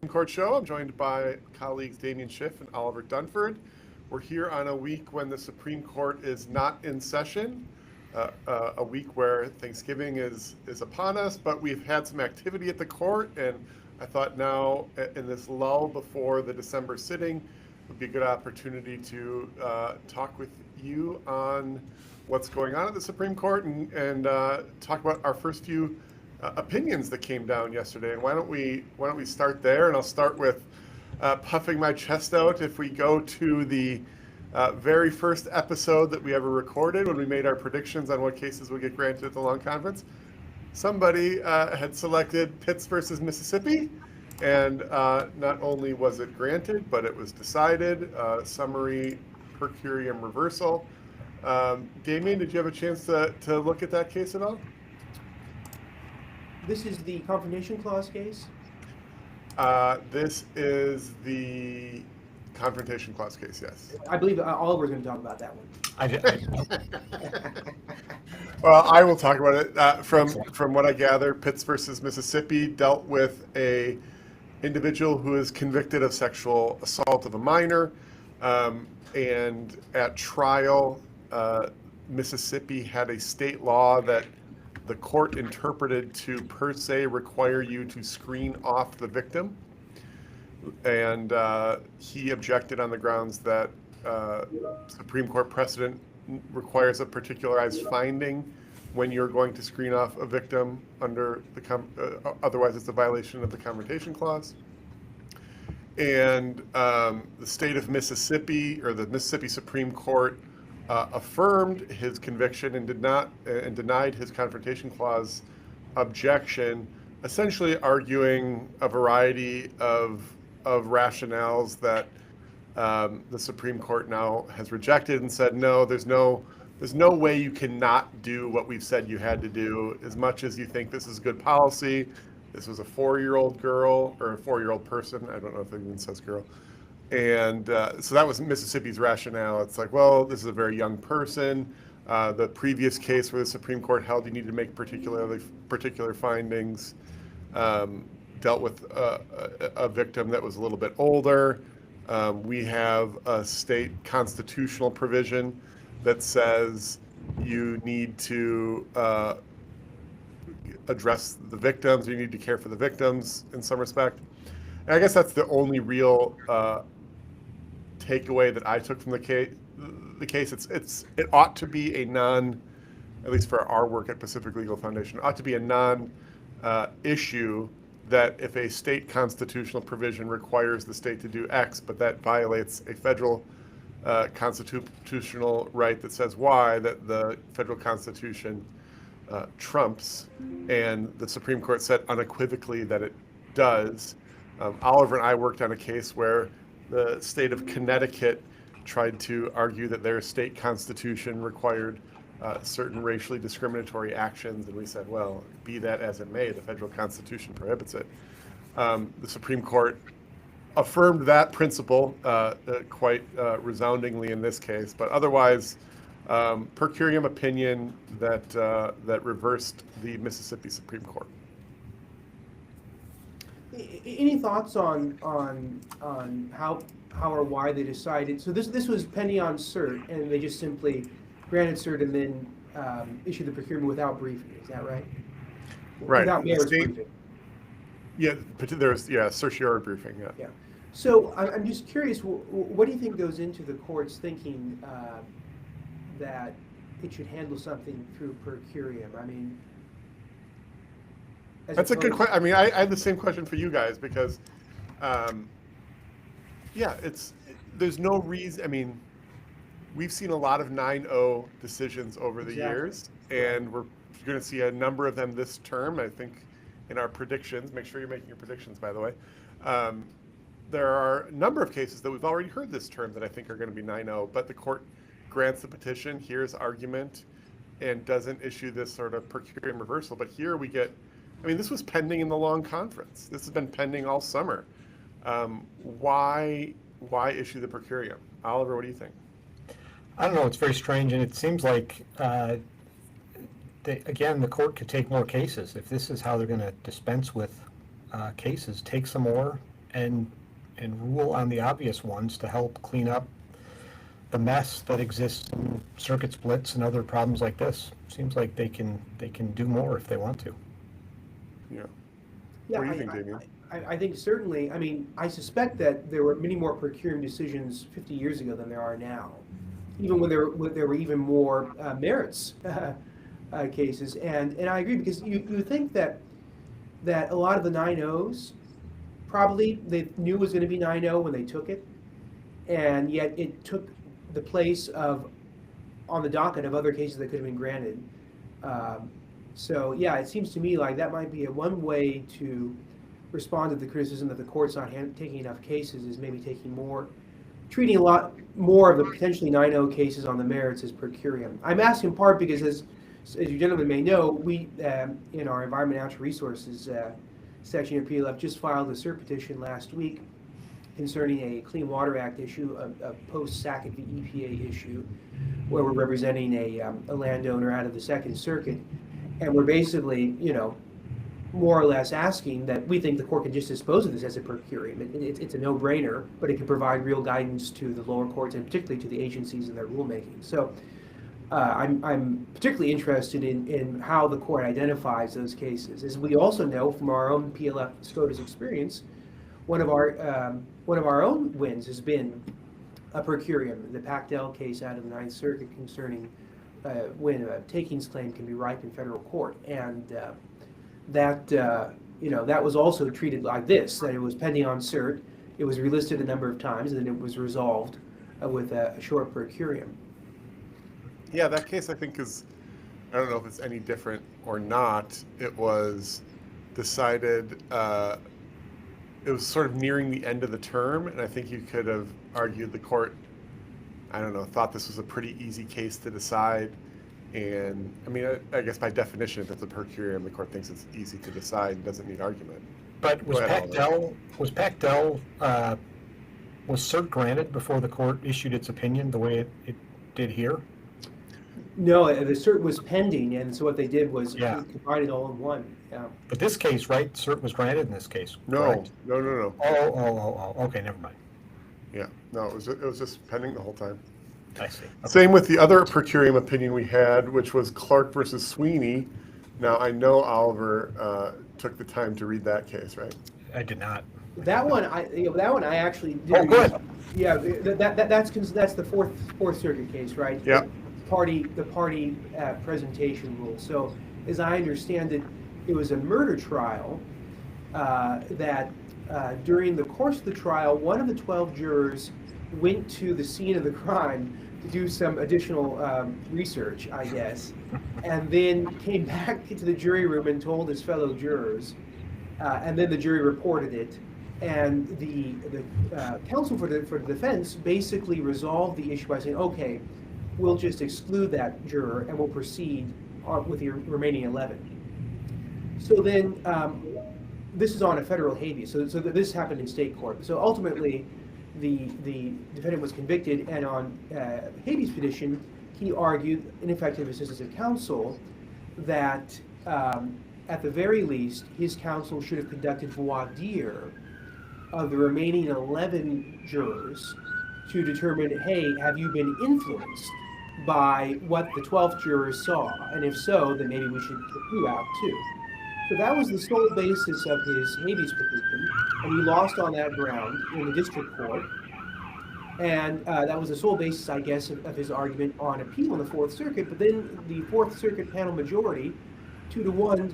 Court Show. I'm joined by colleagues Damien Schiff and Oliver Dunford. We're here on a week when the Supreme Court is not in session, a week where Thanksgiving is upon us, but we've had some activity at the court, and I thought now, in this lull before the December sitting, would be a good opportunity to talk with you on what's going on at the Supreme Court and talk about our first few opinions that came down yesterday. And why don't we start there? And I'll start with puffing my chest out. If we go to the very first episode that we ever recorded, when we made our predictions on what cases would get granted at the long conference, somebody had selected Pitts versus Mississippi, and not only was it granted, but it was decided. Summary per curiam reversal. Damien, did you have a chance to look at that case at all? This is the Confrontation Clause case? This is the Confrontation Clause case, yes. I believe Oliver's going to talk about that one. Well, I will talk about it. From what I gather, Pitts versus Mississippi dealt with a individual who is convicted of sexual assault of a minor, and at trial, Mississippi had a state law that the court interpreted to per se require you to screen off the victim, and he objected on the grounds that Supreme Court precedent requires a particularized finding when you're going to screen off a victim under otherwise it's a violation of the Confrontation Clause. And the state of Mississippi, or the Mississippi Supreme Court, affirmed his conviction and denied his Confrontation Clause objection, essentially arguing a variety of rationales that the Supreme Court now has rejected and said, no, there's no way you cannot do what we've said you had to do. As much as you think this is good policy, this was a 4-year-old girl or a 4-year-old person. I don't know if it even says girl. And so that was Mississippi's rationale. It's like, well, this is a very young person. The previous case where the Supreme Court held you needed to make particular findings dealt with a victim that was a little bit older. We have a state constitutional provision that says you need to address the victims, you need to care for the victims in some respect. And I guess that's the only real takeaway that I took from the case. It ought to be at least for our work at Pacific Legal Foundation, ought to be a non-issue that if a state constitutional provision requires the state to do X, but that violates a federal constitutional right that says Y, that the federal Constitution trumps, and the Supreme Court said unequivocally that it does. Oliver and I worked on a case where the state of Connecticut tried to argue that their state constitution required certain racially discriminatory actions, and we said, well, be that as it may, the federal Constitution prohibits it. The Supreme Court affirmed that principle quite resoundingly in this case, but otherwise, per curiam opinion that reversed the Mississippi Supreme Court. Any thoughts on how or why they decided? So this was pending on cert, and they just simply granted cert and then issued the procurement without briefing. Is that right? Right. Without mayor's briefing. Yeah, there's certiorari briefing. Yeah. Yeah. So I'm just curious. What do you think goes into the court's thinking that it should handle something through per curiam? I mean. That's a good question. I mean, I had the same question for you guys because, there's no reason. I mean, we've seen a lot of 9-0 decisions over the years, and we're going to see a number of them this term. I think in our predictions, make sure you're making your predictions, by the way. There are a number of cases that we've already heard this term that I think are going to be 9-0, but the court grants the petition, hears argument, and doesn't issue this sort of per curiam reversal. But here we get. I mean, this was pending in the long conference. This has been pending all summer. Why issue the per curiam? Oliver, what do you think? I don't know. It's very strange, and it seems like, the court could take more cases. If this is how they're going to dispense with cases, take some more, and rule on the obvious ones to help clean up the mess that exists in circuit splits and other problems like this. Seems like they can do more if they want to. Yeah. Yeah, What do you think, Damien? I think certainly, I mean, I suspect that there were many more per curiam decisions 50 years ago than there are now, even when there were even more merits cases. And I agree, because you think that a lot of the 9-0s, probably they knew it was going to be 9-0 when they took it, and yet it took the place of, on the docket, of other cases that could have been granted. So yeah, it seems to me like that might be one way to respond to the criticism that the court's not taking enough cases, is maybe treating a lot more of the potentially 9-0 cases on the merits as per curiam. I'm asking in part because, as you gentlemen may know, we, in our Environment and Natural Resources section of PLF, just filed a cert petition last week concerning a Clean Water Act issue, a post-Sackett v. EPA issue, where we're representing a landowner out of the Second Circuit. And we're basically, more or less asking that we think the court can just dispose of this as a per curiam. It's a no-brainer, but it can provide real guidance to the lower courts, and particularly to the agencies in their rulemaking. So I'm particularly interested in how the court identifies those cases. As we also know from our own PLF SCOTUS experience, one of our own wins has been a per curiam, the Pactel case out of the Ninth Circuit concerning when a takings claim can be ripe in federal court. And that was also treated like this, that it was pending on cert, it was relisted a number of times, and then it was resolved with a short per curiam. Yeah, that case I think is, I don't know if it's any different or not. It was decided, it was sort of nearing the end of the term, and I think you could have argued the court, I don't know, thought this was a pretty easy case to decide. And I mean, I guess by definition, if it's a per curiam, the court thinks it's easy to decide and doesn't need argument. But was Pactel was cert granted before the court issued its opinion the way it did here? No, the cert was pending, and so what they did was combine it all in one. Yeah. But this case, right? Cert was granted in this case. No, correct? no. Oh. Okay, never mind. Yeah, no, it was just pending the whole time. I see. Okay. Same with the other per curiam opinion we had, which was Clark versus Sweeney. Now I know Oliver took the time to read that case, right? I did not. That one I actually did. Oh, good. Yeah, that's the Fourth Circuit case, right? Yeah. The party presentation rule. So as I understand it, it was a murder trial that during the course of the trial, one of the 12 jurors went to the scene of the crime to do some additional research, I guess, and then came back into the jury room and told his fellow jurors, and then the jury reported it, and the counsel for the defense basically resolved the issue by saying, okay, we'll just exclude that juror and we'll proceed with the remaining 11. So then, this is on a federal habeas, so this happened in state court. So ultimately, the defendant was convicted, and on habeas petition, he argued ineffective assistance of counsel that at the very least, his counsel should have conducted voir dire of the remaining 11 jurors to determine, hey, have you been influenced by what the 12th jurors saw? And if so, then maybe we should kick you out too. So that was the sole basis of his habeas petition, and he lost on that ground in the district court. And that was the sole basis, I guess, of his argument on appeal in the Fourth Circuit. But then the Fourth Circuit panel majority, 2-1,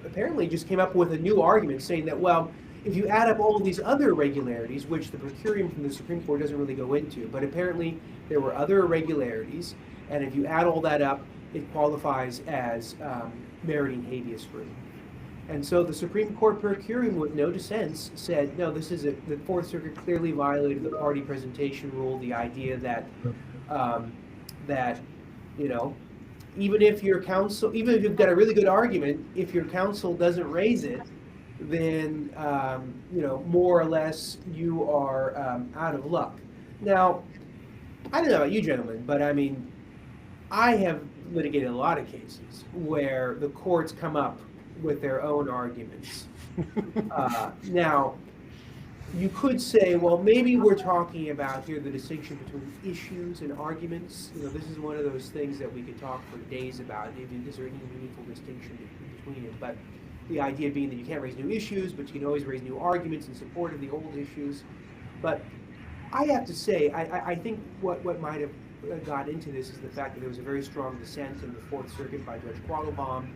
apparently just came up with a new argument saying that, well, if you add up all of these other irregularities, which the per curiam from the Supreme Court doesn't really go into, but apparently there were other irregularities, and if you add all that up, it qualifies as meriting habeas free. And so the Supreme Court per curiam, with no dissents, said, no, the Fourth Circuit clearly violated the party presentation rule, the idea that, even if you've got a really good argument, if your counsel doesn't raise it, then, more or less you are out of luck. Now, I don't know about you gentlemen, but I mean, I have litigated a lot of cases where the courts come up with their own arguments. Now, you could say, well, maybe we're talking about here the distinction between issues and arguments. This is one of those things that we could talk for days about. Is there any meaningful distinction between it? But the idea being that you can't raise new issues, but you can always raise new arguments in support of the old issues. But I have to say, I think what might have got into this is the fact that there was a very strong dissent in the Fourth Circuit by Judge Quattlebaum,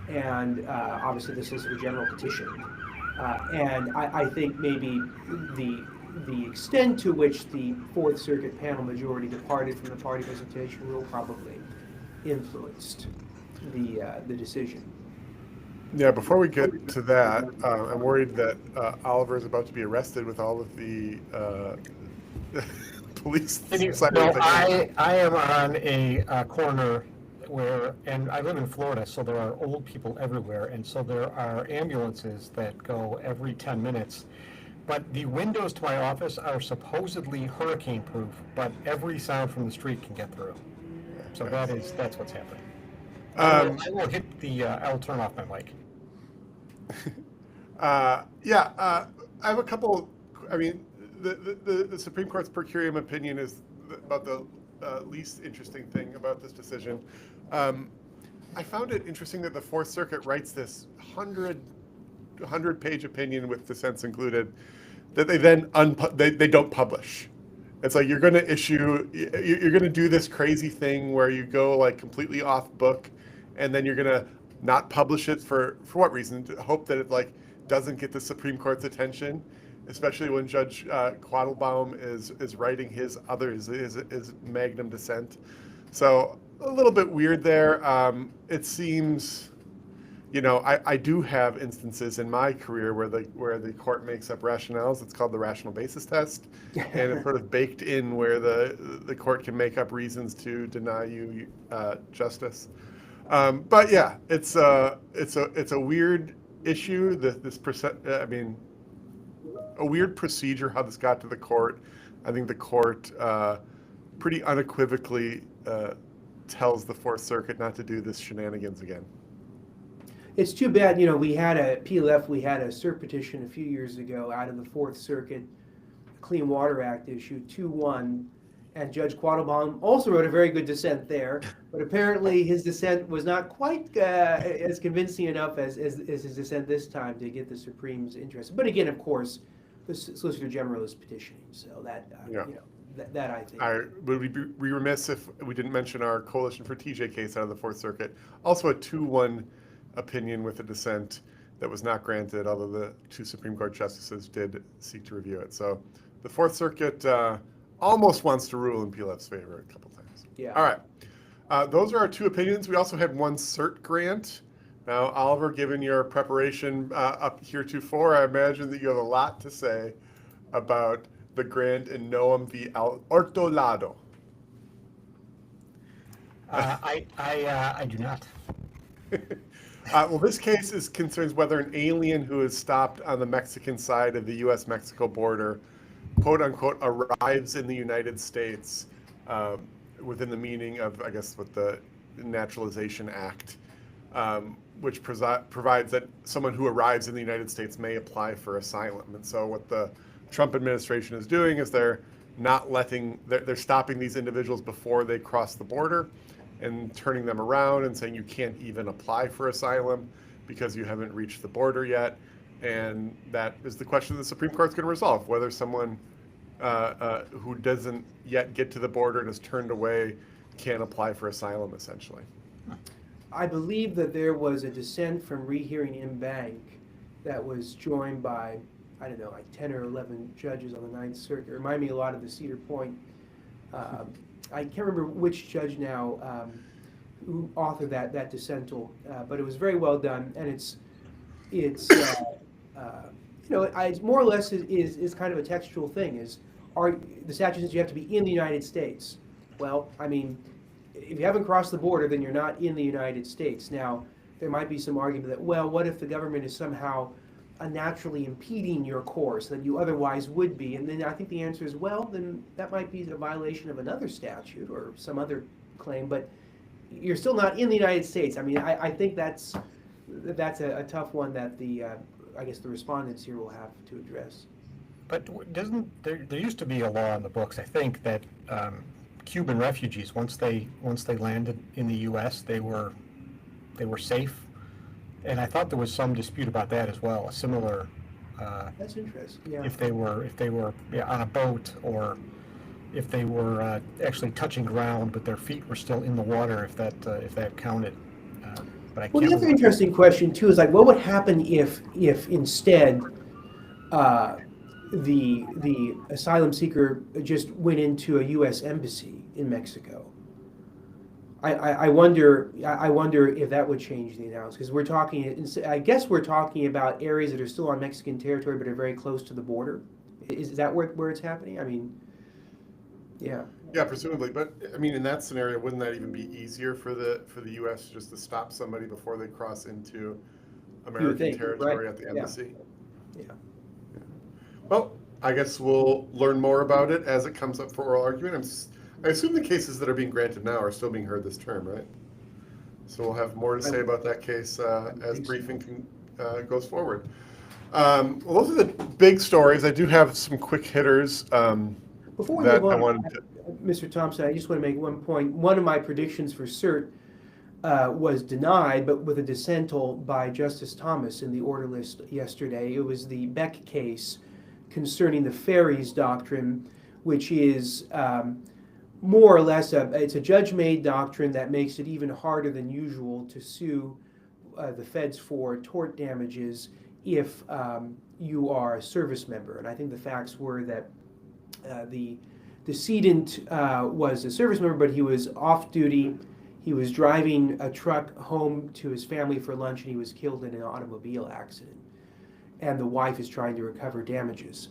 and obviously the Solicitor General petition. And I think maybe the extent to which the Fourth Circuit panel majority departed from the party presentation rule probably influenced the decision. Yeah, before we get to that, I'm worried that Oliver is about to be arrested with all of the police. No, I am on a corner and I live in Florida, so there are old people everywhere, and so there are ambulances that go every 10 minutes. But the windows to my office are supposedly hurricane-proof, but every sound from the street can get through. So that's what's happening. I will hit the, I'll turn off my mic. I have a couple. I mean, the Supreme Court's per curiam opinion is about the least interesting thing about this decision. I found it interesting that the Fourth Circuit writes this 100-page opinion with dissents included that they then they don't publish. It's like you're going to do this crazy thing where you go like completely off book, and then you're going to not publish it for what reason? To hope that it like doesn't get the Supreme Court's attention, especially when Judge Quattlebaum is writing his magnum dissent. So a little bit weird there. It seems, I do have instances in my career where the court makes up rationales. It's called the rational basis test, and it's sort of baked in where the court can make up reasons to deny you justice. But yeah, it's a weird issue. A weird procedure how this got to the court. I think the court pretty unequivocally tells the Fourth Circuit not to do this shenanigans again. It's too bad, we had a cert petition a few years ago out of the Fourth Circuit, Clean Water Act issue 2-1, and Judge Quattlebaum also wrote a very good dissent there, but apparently his dissent was not quite as convincing enough as his dissent this time to get the Supreme's interest. But again, of course, the Solicitor General is petitioning, so that I think. I would be remiss if we didn't mention our Coalition for TJ case out of the Fourth Circuit. Also a 2-1 opinion with a dissent that was not granted, although the two Supreme Court justices did seek to review it. So the Fourth Circuit almost wants to rule in PLF's favor a couple times. Yeah. All right. Those are our two opinions. We also had one cert grant. Now, Oliver, given your preparation up heretofore, I imagine that you have a lot to say about the grant in Noam v. Ortolado. I do not. Well, this case concerns whether an alien who is stopped on the Mexican side of the U.S.-Mexico border, quote unquote, arrives in the United States within the meaning of, I guess, what the Naturalization Act, which provides that someone who arrives in the United States may apply for asylum. And so what the Trump administration is doing is they're stopping these individuals before they cross the border and turning them around and saying you can't even apply for asylum because you haven't reached the border yet. And that is the question the Supreme Court's going to resolve, whether someone who doesn't yet get to the border and is turned away can apply for asylum, essentially. I believe that there was a dissent from rehearing in bank that was joined by, I don't know, like 10 or 11 judges on the Ninth Circuit. It reminded me a lot of the Cedar Point. I can't remember which judge now who authored that dissental, but it was very well done, and it's more or less is kind of a textual thing. The statute says you have to be in the United States. Well, I mean, if you haven't crossed the border, then you're not in the United States. Now, there might be some argument that, well, what if the government is somehow unnaturally impeding your course that you otherwise would be? And then I think the answer is, well, then that might be a violation of another statute or some other claim, but you're still not in the United States. I mean, I think that's a tough one that I guess the respondents here will have to address. But doesn't there used to be a law in the books, I think, that Cuban refugees, once they landed in the U.S., they were safe, and I thought there was some dispute about that as well. A similar, That's interesting, yeah. if they were yeah, on a boat, or if they were actually touching ground, but their feet were still in the water, if that counted. But I Well, can't the other remember. interesting question too is like, what would happen if instead uh, the asylum seeker just went into a U.S. embassy in Mexico? I wonder if that would change the analysis, because we're talking, I guess we're talking about areas that are still on Mexican territory but are very close to the border. Is that where it's happening? I mean, yeah. Yeah, presumably, but I mean, in that scenario, wouldn't that even be easier for the U.S. just to stop somebody before they cross into American think, territory right? at the Yeah. embassy? Yeah. Well, I guess we'll learn more about it as it comes up for oral argument. I assume the cases that are being granted now are still being heard this term, right? So we'll have more to say about that case as think so. briefing goes forward. Well, those are the big stories. I do have some quick hitters Before we that move I on, wanted to. Mr. Thompson, I just want to make one point. One of my predictions for cert was denied, but with a dissental by Justice Thomas in the order list yesterday. It was the Beck case concerning the Ferries doctrine, which is more or less it's a judge-made doctrine that makes it even harder than usual to sue the feds for tort damages if you are a service member. And I think the facts were that the decedent was a service member, but he was off duty. He was driving a truck home to his family for lunch, and he was killed in an automobile accident. And the wife is trying to recover damages.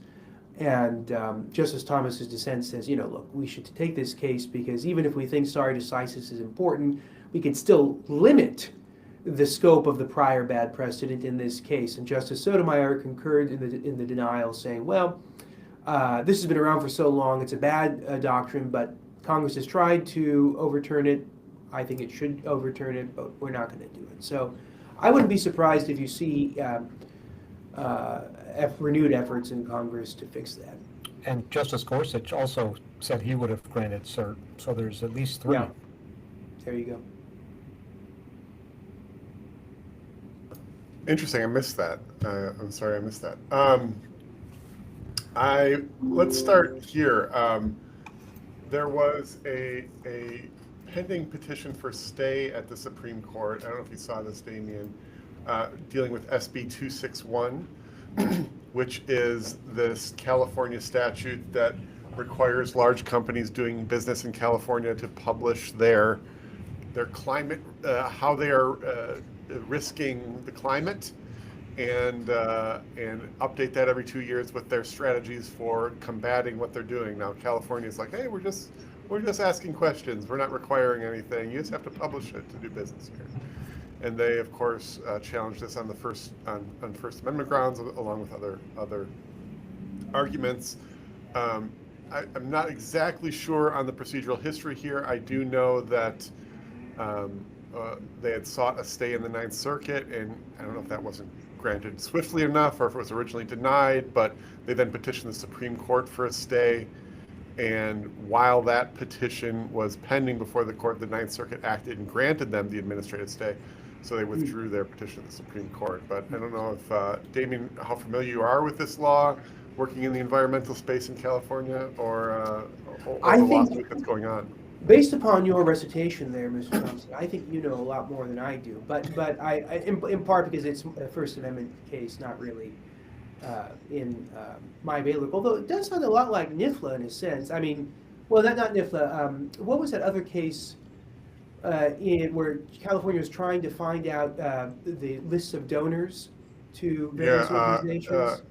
And Justice Thomas's dissent says, look, we should take this case because even if we think stare decisis is important, we can still limit the scope of the prior bad precedent in this case. And Justice Sotomayor concurred in the denial, saying, well, this has been around for so long, it's a bad doctrine, but Congress has tried to overturn it. I think it should overturn it, but we're not going to do it. So I wouldn't be surprised if you see renewed efforts in Congress to fix that. And Justice Gorsuch also said he would have granted cert, so there's at least 3. Yeah. There you go. Interesting. I missed that. I'm sorry, I missed that. Let's start here. There was a pending petition for stay at the Supreme Court. I don't know if you saw this, Damien, dealing with SB 261, which is this California statute that requires large companies doing business in California to publish their climate, how they are risking the climate, and update that every 2 years with their strategies for combating what they're doing. Now California is like, hey, we're just asking questions. We're not requiring anything. You just have to publish it to do business here. And they, of course, challenged this on First Amendment grounds, along with other arguments. I'm not exactly sure on the procedural history here. I do know that they had sought a stay in the Ninth Circuit, and I don't know if that wasn't granted swiftly enough or if it was originally denied, but they then petitioned the Supreme Court for a stay. And while that petition was pending before the court, the Ninth Circuit acted and granted them the administrative stay. So they withdrew their petition to the Supreme Court. But I don't know if, Damien, how familiar you are with this law, working in the environmental space in California, or the lawsuit that's going on. Based upon your recitation there, Mr. Thompson, I think you know a lot more than I do. But I in part because it's a First Amendment case, not really in my bailiwick. Although it does sound a lot like NIFLA in a sense. I mean, well, not NIFLA. What was that other case where California was trying to find out the lists of donors to various organizations?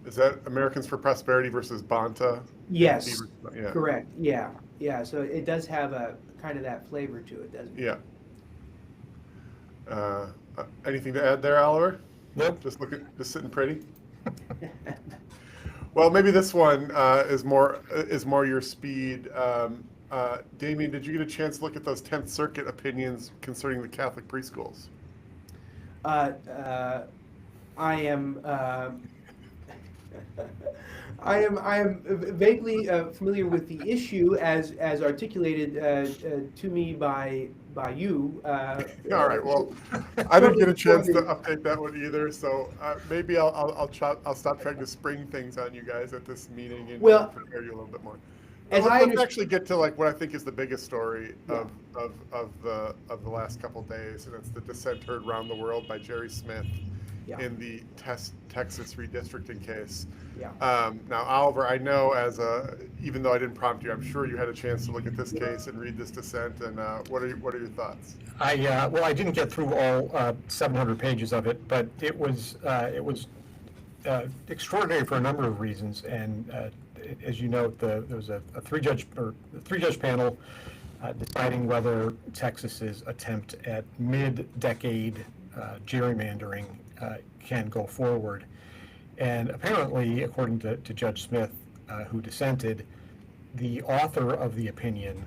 Is that Americans for Prosperity versus Banta? Yes, yeah. Correct. Yeah. So it does have a kind of that flavor to it, doesn't it? Yeah. Anything to add there, Oliver? Nope. Just sitting pretty. Well, maybe this one is more your speed. Damien, did you get a chance to look at those 10th Circuit opinions concerning the Catholic preschools? I am. I am vaguely familiar with the issue as articulated to me by you. All right. Well, I didn't Shortly get a before chance to the update that one either, so maybe I'll stop trying to spring things on you guys at this meeting and well, prepare you a little bit more. as Let's I understand, actually get to like what I think is the biggest story Yeah. of the last couple days, and it's the dissent heard around the world by Jerry Smith Yeah. in the Texas redistricting case. Yeah. Now, Oliver, I know even though I didn't prompt you, I'm sure you had a chance to look at this case and read this dissent. And what are your thoughts? Well, I didn't get through all 700 pages of it, but it was extraordinary for a number of reasons. And as you note, there was a three-judge panel deciding whether Texas's attempt at mid-decade gerrymandering can go forward. And apparently, according to Judge Smith, who dissented, the author of the opinion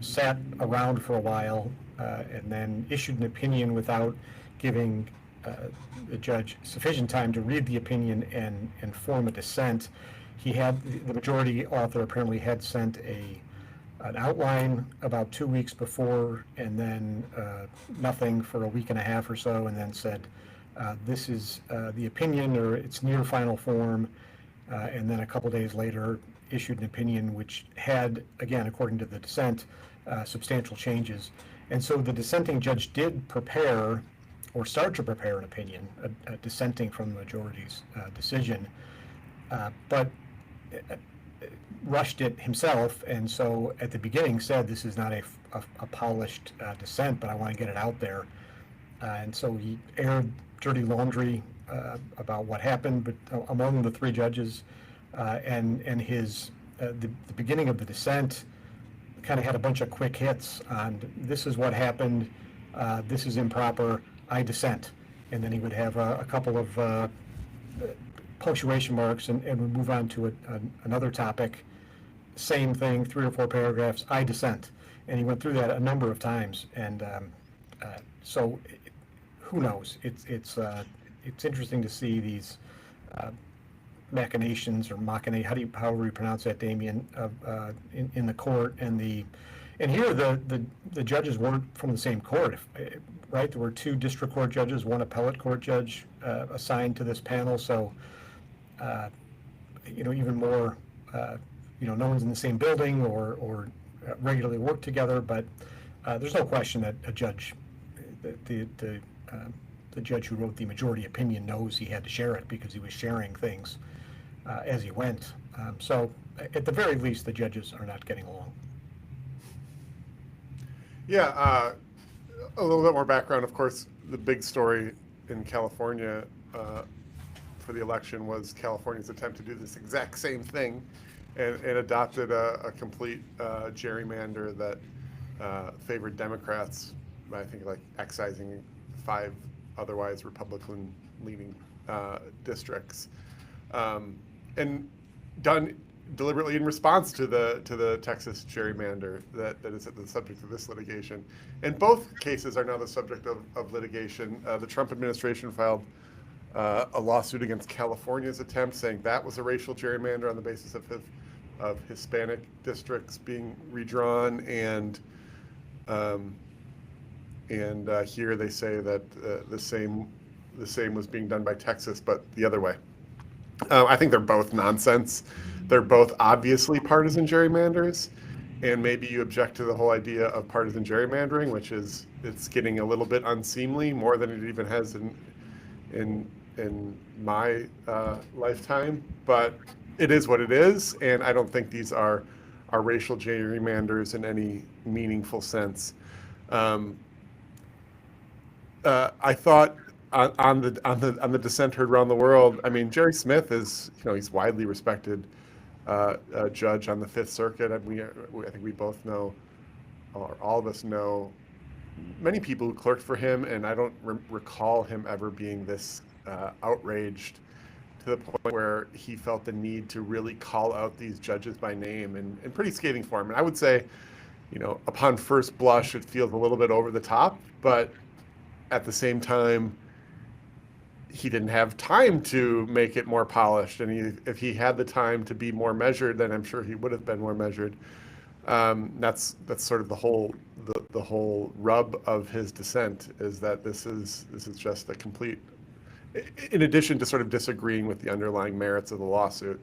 sat around for a while and then issued an opinion without giving the judge sufficient time to read the opinion and form a dissent. The majority author apparently had sent an outline about 2 weeks before, and then nothing for a week and a half or so, and then said, this is the opinion, or it's near final form, and then a couple days later issued an opinion which had, again, according to the dissent, substantial changes. And so the dissenting judge did prepare, or start to prepare, an opinion, dissenting from the majority's decision, but rushed it himself, and so at the beginning said, this is not a polished dissent, but I want to get it out there. And so he aired dirty laundry about what happened, but among the three judges, and his the beginning of the dissent kind of had a bunch of quick hits on, this is what happened, this is improper, I dissent, and then he would have a couple of punctuation marks and would move on to another topic, same thing, 3 or 4 paragraphs, I dissent, and he went through that a number of times, and so who knows? It's interesting to see these machinations or machinations, however you pronounce that, Damien, in the court, and here the judges weren't from the same court, right? There were 2 district court judges, 1 appellate court judge assigned to this panel, so even more, no one's in the same building or regularly work together, but there's no question that a judge, the judge who wrote the majority opinion, knows he had to share it because he was sharing things as he went. So at the very least, the judges are not getting along. Yeah, a little bit more background. Of course, the big story in California for the election was California's attempt to do this exact same thing and adopted a complete gerrymander that favored Democrats, I think, like excising 5 otherwise Republican-leaning districts, and done deliberately in response to the Texas gerrymander that is the subject of this litigation. And both cases are now the subject of litigation. The Trump administration filed a lawsuit against California's attempt, saying that was a racial gerrymander on the basis of Hispanic districts being redrawn, and here they say that the same was being done by Texas, but the other way. I think they're both nonsense. They're both obviously partisan gerrymanders, and maybe you object to the whole idea of partisan gerrymandering, which is it's getting a little bit unseemly, more than it even has in my lifetime. But it is what it is, and I don't think these are racial gerrymanders in any meaningful sense. I thought on the dissent heard around the world, I mean, Jerry Smith is, he's widely respected judge on the Fifth Circuit. I think we both know, or all of us know, many people who clerked for him, and I don't recall him ever being this outraged to the point where he felt the need to really call out these judges by name in pretty scathing form. And I would say, upon first blush, it feels a little bit over the top, but at the same time, he didn't have time to make it more polished, and if he had the time to be more measured, then I'm sure he would have been more measured. That's sort of the whole rub of his dissent, is that this is just a complete, in addition to sort of disagreeing with the underlying merits of the lawsuit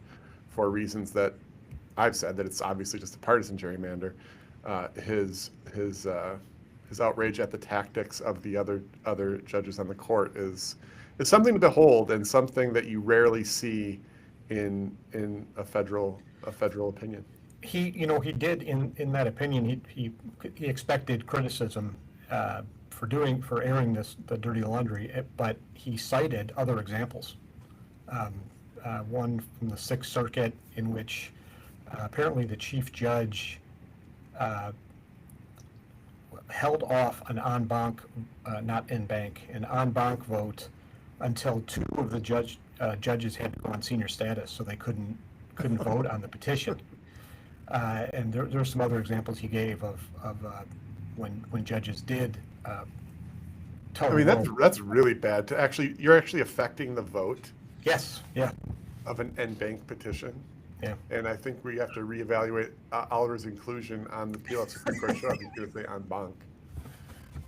for reasons that I've said, that it's obviously just a partisan gerrymander. His outrage at the tactics of the other judges on the court is something to behold, and something that you rarely see in a federal opinion. He did in that opinion. He expected criticism for airing the dirty laundry, but he cited other examples. One from the Sixth Circuit, in which apparently the chief judge held off an en banc, not en banc, an en banc vote until two of the judges had to go on senior status, so they couldn't vote on the petition. And there's some other examples he gave of when judges did. I mean, that's really bad. You're actually affecting the vote. Yes. Yeah. Of an en banc petition. Yeah. And I think we have to reevaluate Oliver's inclusion on the appeal at Supreme Court. Should be going to say en banc.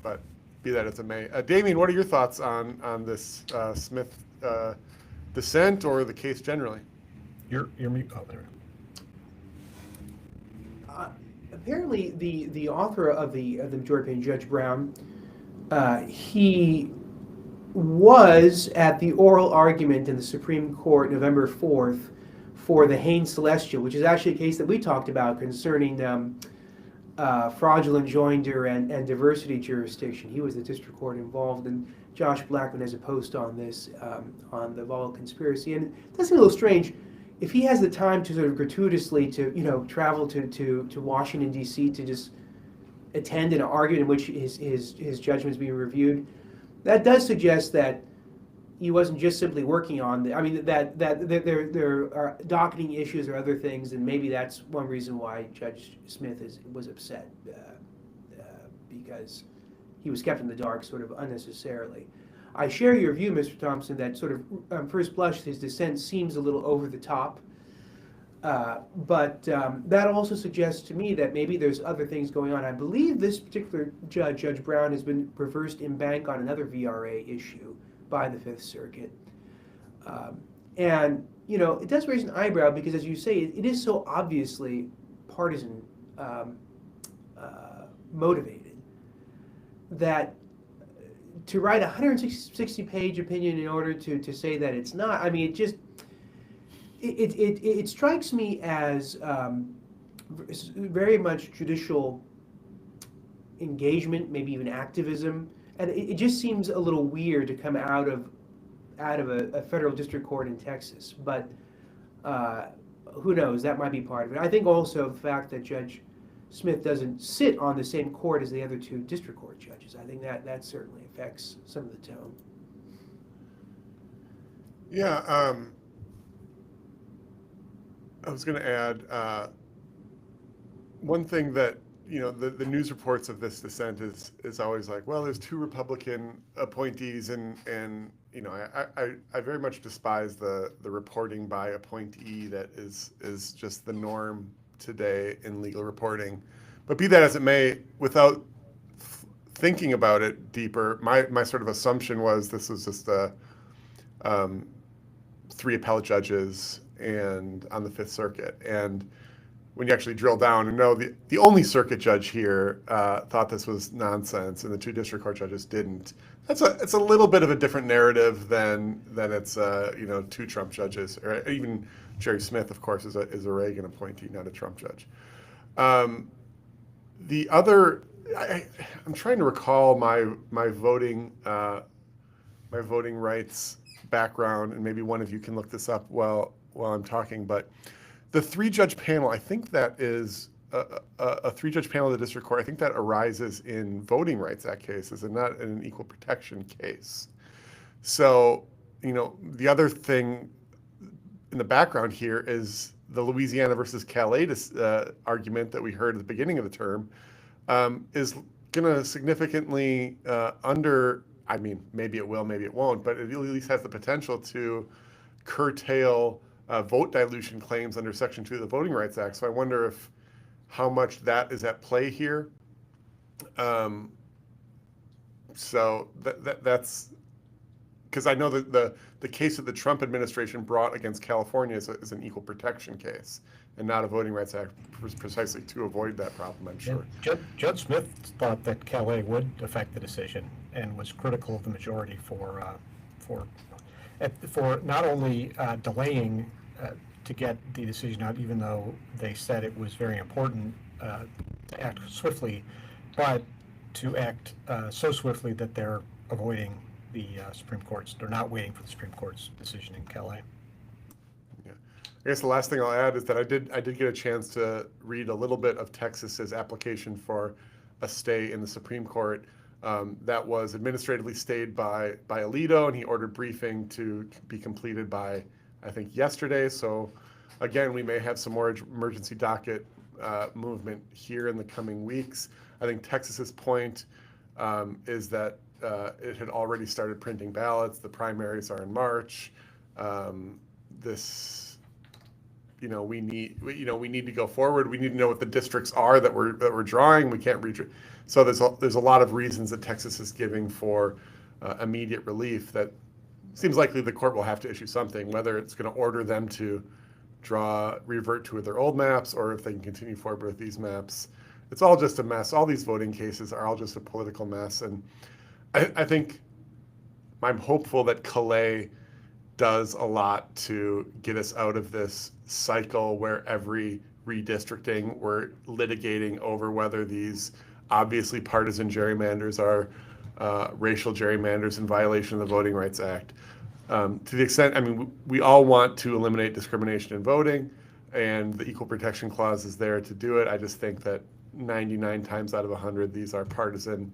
But be that as it may, Damien, what are your thoughts on this Smith dissent, or the case generally? You're mute. Oh, there. Apparently, the author of the majority opinion, Judge Brown, he was at the oral argument in the Supreme Court November 4th for the Haines Celestial, which is actually a case that we talked about concerning fraudulent joinder and diversity jurisdiction. He was the district court involved, and Josh Blackman has a post on this, on the Vol conspiracy. And it does seem a little strange. If he has the time to sort of gratuitously travel to Washington, D.C. to just attend an argument in which his judgment is being reviewed, that does suggest that he wasn't just simply working on that there are docketing issues or other things, and maybe that's one reason why Judge Smith was upset, because he was kept in the dark sort of unnecessarily. I share your view, Mr. Thompson, that sort of on first blush his dissent seems a little over the top, but that also suggests to me that maybe there's other things going on. I believe this particular judge, Judge Brown, has been reversed in bank on another VRA issue by the Fifth Circuit. And, it does raise an eyebrow because, as you say, it is so obviously partisan motivated that to write a 160-page opinion in order to say that it's not, I mean, it strikes me as very much judicial engagement, maybe even activism, and it just seems a little weird to come out of a federal district court in Texas. But who knows? That might be part of it. I think also the fact that Judge Smith doesn't sit on the same court as the other two district court judges, I think that certainly affects some of the tone. Yeah, I was going to add one thing that the news reports of this dissent is always like, well, there's two Republican appointees, and I very much despise the reporting by appointee that is just the norm today in legal reporting. But be that as it may, without thinking about it deeper, my sort of assumption was this was just three appellate judges and on the Fifth Circuit. And when you actually drill down and know the only circuit judge here thought this was nonsense, and the two district court judges didn't, it's a little bit of a different narrative than it's two Trump judges, or even Jerry Smith, of course, is a Reagan appointee, not a Trump judge. The other, I'm trying to recall my voting rights background, and maybe one of you can look this up while I'm talking, but the three-judge panel, I think that is a three-judge panel of the district court. I think that arises in Voting Rights Act cases and not in an equal protection case. So, the other thing in the background here is the Louisiana versus Calais argument that we heard at the beginning of the term is going to significantly I mean, maybe it will, maybe it won't, but it at least has the potential to curtail vote dilution claims under Section 2 of the Voting Rights Act. So I wonder if how much that is at play here. So that's because I know that the case that the Trump administration brought against California is an equal protection case and not a Voting Rights Act, precisely to avoid that problem, I'm sure. Judge Smith thought that Calais would affect the decision and was critical of the majority for not only delaying to get the decision out, even though they said it was very important to act swiftly, but to act so swiftly that they're avoiding the Supreme Court's, they're not waiting for the Supreme Court's decision in Calais. Yeah. I guess the last thing I'll add is that I did get a chance to read a little bit of Texas's application for a stay in the Supreme Court. That was administratively stayed by Alito, and he ordered briefing to be completed by, I think, yesterday. So again, we may have some more emergency docket movement here in the coming weeks. I think Texas's point is that it had already started printing ballots. The primaries are in March. We need to go forward. We need to know what the districts are that we're drawing. We can't reach it. So there's a lot of reasons that Texas is giving for immediate relief that seems likely the court will have to issue something, whether it's going to order them to revert to their old maps or if they can continue forward with these maps. It's all just a mess. All these voting cases are all just a political mess. And I think I'm hopeful that Calais does a lot to get us out of this cycle where every redistricting we're litigating over whether these obviously partisan gerrymanders are racial gerrymanders in violation of the Voting Rights Act. To the extent, I mean, we all want to eliminate discrimination in voting, and the Equal Protection Clause is there to do it. I just think that 99 times out of 100, these are partisan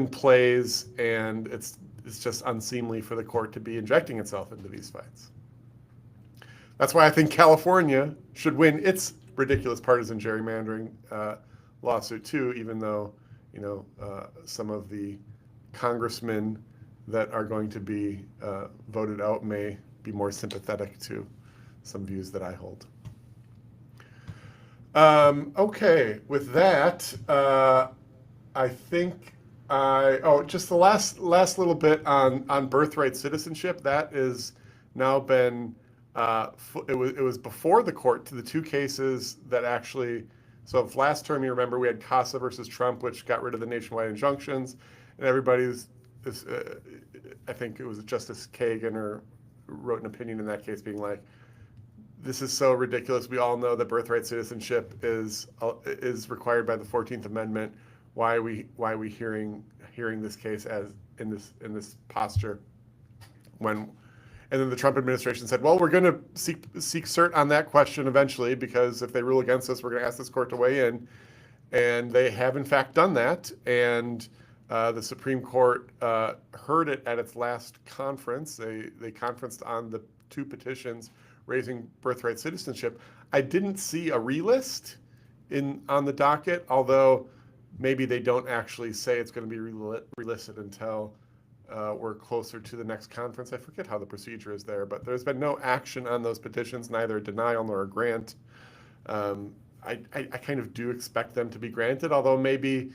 plays, and it's just unseemly for the court to be injecting itself into these fights. That's why I think California should win its ridiculous partisan gerrymandering lawsuit too, even though some of the congressmen that are going to be voted out may be more sympathetic to some views that I hold. Okay, with that, I think just the last little bit on birthright citizenship. That is now been it was before the court to the two cases that actually. So if last term, you remember, we had Casa versus Trump, which got rid of the nationwide injunctions, and everybody's, I think it was Justice Kagan wrote an opinion in that case being like, this is so ridiculous. We all know that birthright citizenship is required by the 14th Amendment. Why are we hearing this case as in this posture and then the Trump administration said, well, we're going to seek cert on that question eventually, because if they rule against us, we're going to ask this court to weigh in. And they have, in fact, done that. And the Supreme Court heard it at its last conference. They conferenced on the two petitions raising birthright citizenship. I didn't see a relist on the docket, although maybe they don't actually say it's going to be relisted until we're closer to the next conference. I forget how the procedure is there, but there's been no action on those petitions, neither a denial nor a grant. I kind of do expect them to be granted, although maybe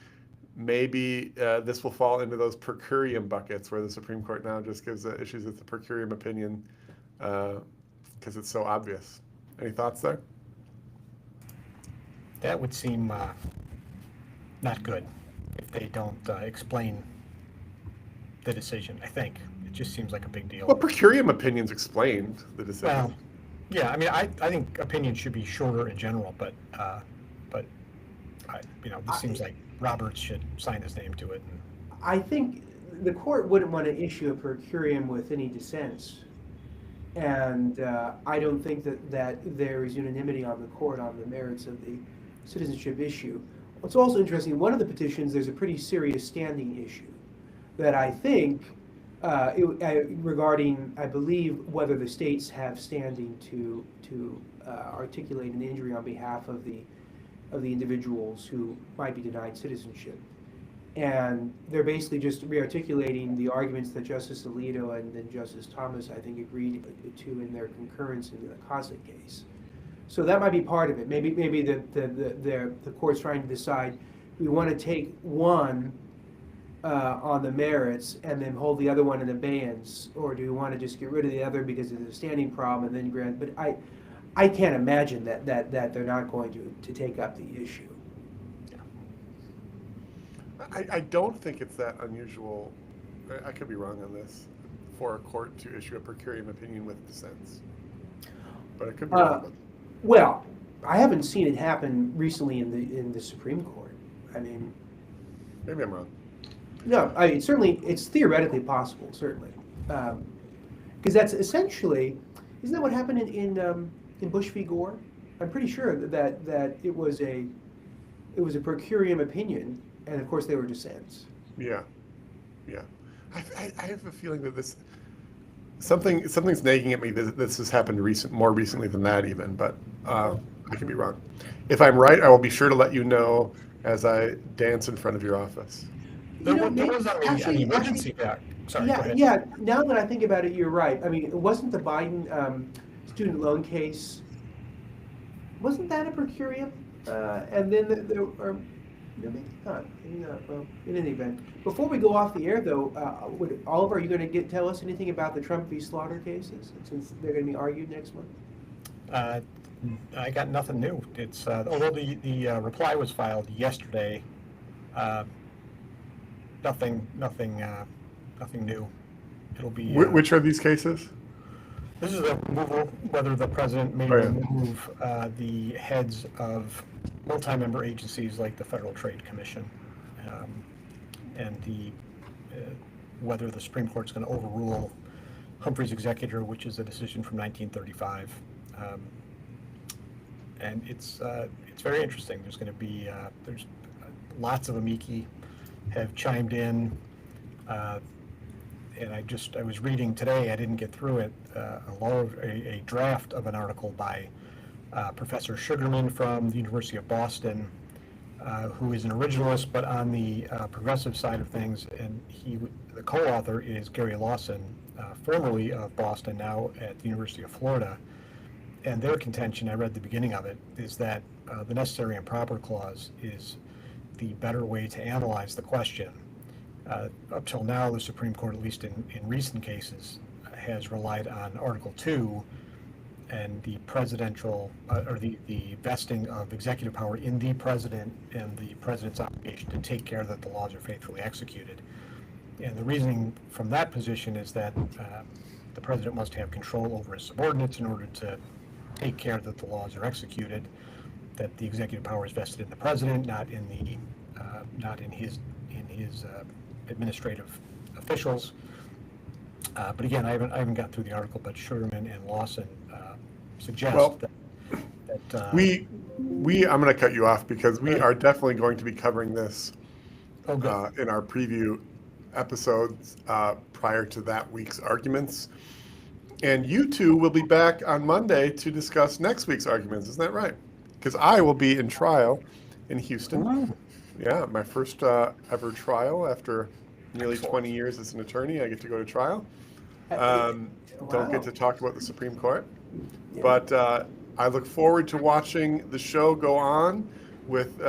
this will fall into those per curiam buckets where the Supreme Court now just gives issues with the per curiam opinion because it's so obvious. Any thoughts there? That would seem not good if they don't explain the decision. I think it just seems like a big deal. Well, per curiam opinions explained the decision. Well, yeah, I mean, I think opinions should be shorter in general, but this seems like Roberts should sign his name to it. I think the court wouldn't want to issue a per curiam with any dissents, and I don't think that there is unanimity on the court on the merits of the citizenship issue. What's also interesting, one of the petitions, there's a pretty serious standing issue that I think regarding, I believe, whether the states have standing to articulate an injury on behalf of the individuals who might be denied citizenship. And they're basically just re-articulating the arguments that Justice Alito and then Justice Thomas, I think, agreed to in their concurrence in the Cossack case. So that might be part of it. Maybe the court's trying to decide, we want to take one on the merits and then hold the other one in abeyance, or do we want to just get rid of the other because it's a standing problem and then grant? But I can't imagine that they're not going to take up the issue. I don't think it's that unusual, I could be wrong on this, for a court to issue a per curiam opinion with dissents. But I could be wrong. Well, I haven't seen it happen recently in the Supreme Court. I mean, Maybe I'm wrong. no, I mean, certainly it's theoretically possible, certainly, because that's essentially, isn't that what happened in Bush v. Gore? I'm pretty sure that it was a per curiam opinion. And of course, they were dissents. Yeah. I have a feeling that something's nagging at me that this has happened more recently than that even, but I could be wrong. If I'm right, I will be sure to let you know as I dance in front of your office. There was an emergency act. Sorry, go ahead. Yeah. Now that I think about it, you're right. I mean, it wasn't the Biden student loan case. Wasn't that a per curiam? And then there were. No, maybe not. Well, in any event, before we go off the air, though, Oliver, are you going to tell us anything about the Trump v. Slaughter cases, since they're going to be argued next month? I got nothing new. It's although the reply was filed yesterday, nothing new. It'll be. Which are these cases? This is a removal, whether the president may remove the heads of multi-member agencies like the Federal Trade Commission, and whether the Supreme Court's going to overrule Humphrey's executor, which is a decision from 1935. And it's very interesting. There's going to be there's lots of amici have chimed in. And I was reading today, I didn't get through it, a draft of an article by Professor Sugarman from the University of Boston, who is an originalist, but on the progressive side of things, and the co-author is Gary Lawson, formerly of Boston, now at the University of Florida. And their contention, I read the beginning of it, is that the necessary and proper clause is the better way to analyze the question. Up till now, the Supreme Court, at least in recent cases, has relied on Article 2 and the presidential, or the vesting of executive power in the president and the president's obligation to take care that the laws are faithfully executed. And the reasoning from that position is that the president must have control over his subordinates in order to take care that the laws are executed, that the executive power is vested in the president, not in his administrative officials. But again, I haven't got through the article, but Sugarman and Lawson suggest that I'm going to cut you off because we are definitely going to be covering this in our preview episodes prior to that week's arguments. And you two will be back on Monday to discuss next week's arguments. Isn't that right? Because I will be in trial in Houston. Oh. Yeah, my first ever trial after nearly 20 years as an attorney. I get to go to trial. Don't get to talk about the Supreme Court. Yeah. But I look forward to watching the show go on with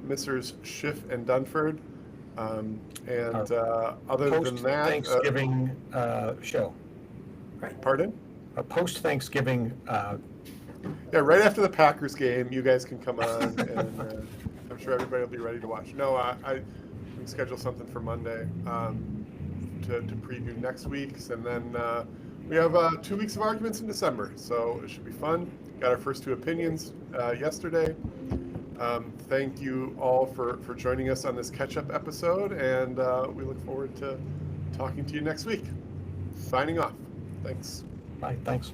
Messrs. Schiff and Dunford. Other than that... Post-Thanksgiving show. Right. Pardon? A post-Thanksgiving... Yeah, right after the Packers game, you guys can come on, and I'm sure everybody will be ready to watch. No, I can schedule something for Monday to preview next week's, and then we have 2 weeks of arguments in December, so it should be fun. Got our first 2 opinions yesterday. Thank you all for joining us on this catch-up episode, and we look forward to talking to you next week. Signing off. Thanks. Bye. Thanks.